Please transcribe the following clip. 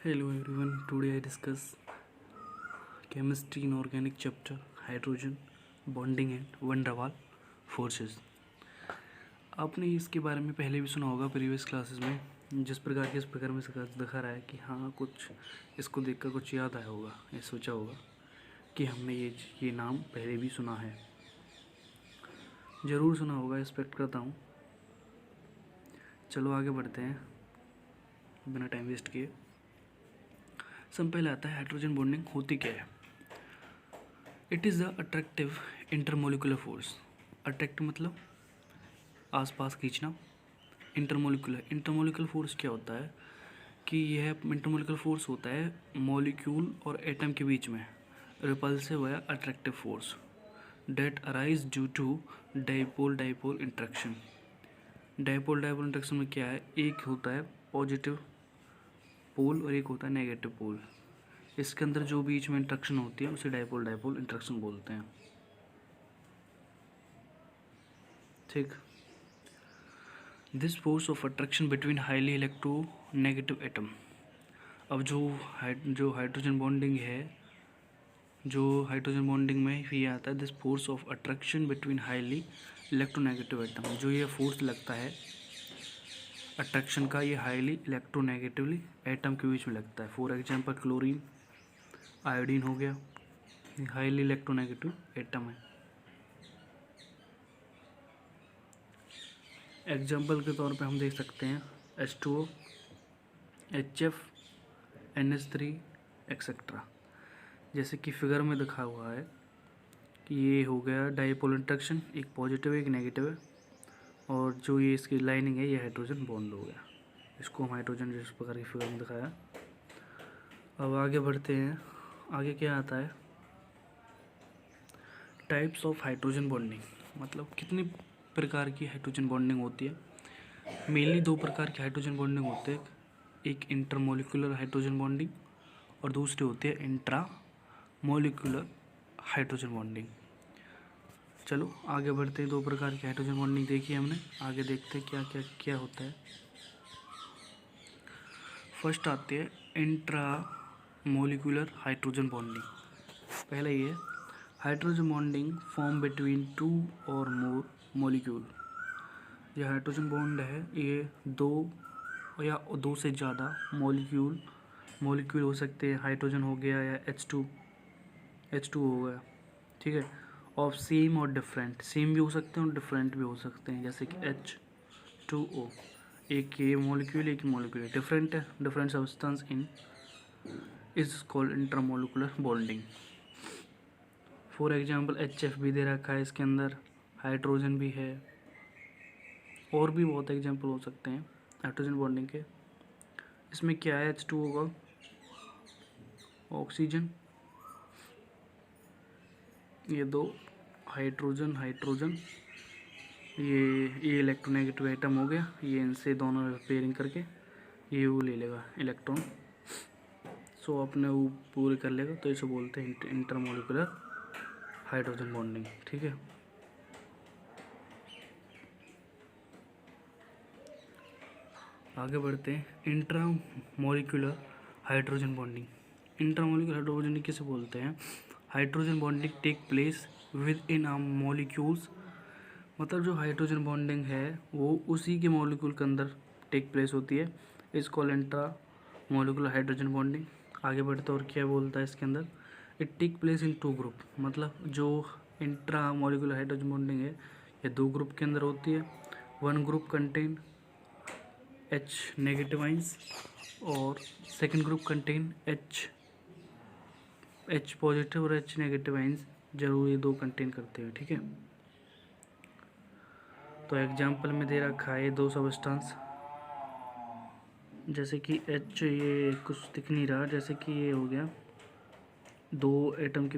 Hello everyone, today I discuss chemistry in organic chapter hydrogen bonding and van der Waal forces। आपने इसके बारे में पहले भी सुना होगा प्रीवियस क्लासेस में। जिस प्रकार के इस प्रकार में दिखा रहा है कि हाँ कुछ इसको देखकर कुछ याद आया होगा या सोचा होगा कि हमने ये नाम पहले भी सुना है, ज़रूर सुना होगा, एक्सपेक्ट करता हूँ। चलो आगे बढ़ते हैं बिना टाइम वेस्ट किए। सब पहले आता है हाइड्रोजन बॉन्डिंग होती क्या है। It is the attractive intermolecular force. Attract मतलब आसपास खींचना। इंटरमोलिकुलर फोर्स क्या होता है कि यह इंटरमोलिकुलर फोर्स होता है मॉलिक्यूल और एटम के बीच में रिपल्सिव या attractive force that arise due to dipole interaction. Dipole interaction में क्या है, एक होता है पॉजिटिव पोल और एक होता है नेगेटिव पोल। इसके अंदर जो बीच में इंट्रैक्शन होती है उसे डाइपोल इंट्रैक्शन बोलते हैं। ठीक। This force of attraction between highly electronegative atom. अब जो हाइड्रोजन बॉन्डिंग है, जो हाइड्रोजन बॉन्डिंग में ही आता है this force of attraction between highly electronegative atom. जो ये फोर्स लगता है अट्रैक्शन का, ये हाईली इलेक्ट्रोनेगेटिवली एटम के बीच में लगता है। फॉर एग्जांपल क्लोरीन आयोडीन हो गया, हाईली इलेक्ट्रोनेगेटिव एटम है। एग्जांपल के तौर पे हम देख सकते हैं H2O, HF, NH3 एक्सेट्रा। जैसे कि फिगर में दिखा हुआ है कि ये हो गया डाइपोल इंट्रैक्शन, एक पॉजिटिव एक नेगेटिव है, और जो ये इसकी लाइनिंग है ये हाइड्रोजन बॉन्ड हो गया। इसको हम हाइड्रोजन जिस प्रकार की फिगर में दिखाया। अब आगे बढ़ते हैं। आगे क्या आता है, टाइप्स ऑफ हाइड्रोजन बॉन्डिंग, मतलब कितने प्रकार की हाइड्रोजन बॉन्डिंग होती है। मेनली दो प्रकार की हाइड्रोजन बॉन्डिंग होते हैं, एक इंटरमोलिकुलर हाइड्रोजन बॉन्डिंग और दूसरी होती है इंट्रा मोलिकुलर हाइड्रोजन बॉन्डिंग। चलो आगे बढ़ते हैं। दो प्रकार की हाइड्रोजन बॉन्डिंग देखी हमने, आगे देखते हैं क्या होता है। फर्स्ट आती है इंट्रा मोलिकुलर हाइड्रोजन बॉन्डिंग। पहले ये hydrogen bonding form between two और मोर मॉलिक्यूल। ये हाइड्रोजन बॉन्ड है, ये दो या दो से ज़्यादा मॉलिक्यूल हो सकते हैं। हाइड्रोजन हो गया या H2 हो गया, ठीक है। ऑफ सेम और डिफरेंट, सेम भी हो सकते हैं और डिफरेंट भी हो सकते हैं। जैसे कि H2O, एक ये मॉलिक्यूल एक मॉलिक्यूल डिफरेंट है, different substance in is called intermolecular bonding. For example HF भी दे रखा है, इसके अंदर हाइड्रोजन भी है, और भी बहुत एग्जांपल हो सकते हैं हाइड्रोजन बॉन्डिंग के। इसमें क्या है, H2O का ऑक्सीजन, ये दो हाइड्रोजन, ये इलेक्ट्रोनेगेटिव एटम हो गया, ये इनसे दोनों पेयरिंग करके ये वो ले लेगा इलेक्ट्रॉन, सो अपने वो पूरे कर लेगा, तो इसे बोलते हैं इंटरमोलिकुलर हाइड्रोजन बॉन्डिंग। ठीक है। आगे बढ़ते हैं। Intramolecular hydrogen bonding. Intramolecular hydrogen bonding किसे बोलते हैं, hydrogen bonding take place within a molecules. मतलब जो हाइड्रोजन बॉन्डिंग है वो उसी के मॉलिक्यूल के अंदर टेक प्लेस होती है, इस कॉल्ड इंट्रामोलिकुलर हाइड्रोजन बॉन्डिंग। आगे बढ़ते और क्या बोलता है इसके अंदर, it take place in two group. मतलब जो इंट्रामोलिकुलर हाइड्रोजन बॉन्डिंग है ये दो ग्रुप के अंदर होती है। One group contain H negative ions और second group contain H positive और H नेगेटिव आइंस, जरूर ये दो कंटेन करते हैं। ठीक है। तो एग्जाम्पल में दे रखा है दो सब्सटेंस, जैसे कि H, ये कुछ दिख नहीं रहा, जैसे कि ये हो गया दो एटम के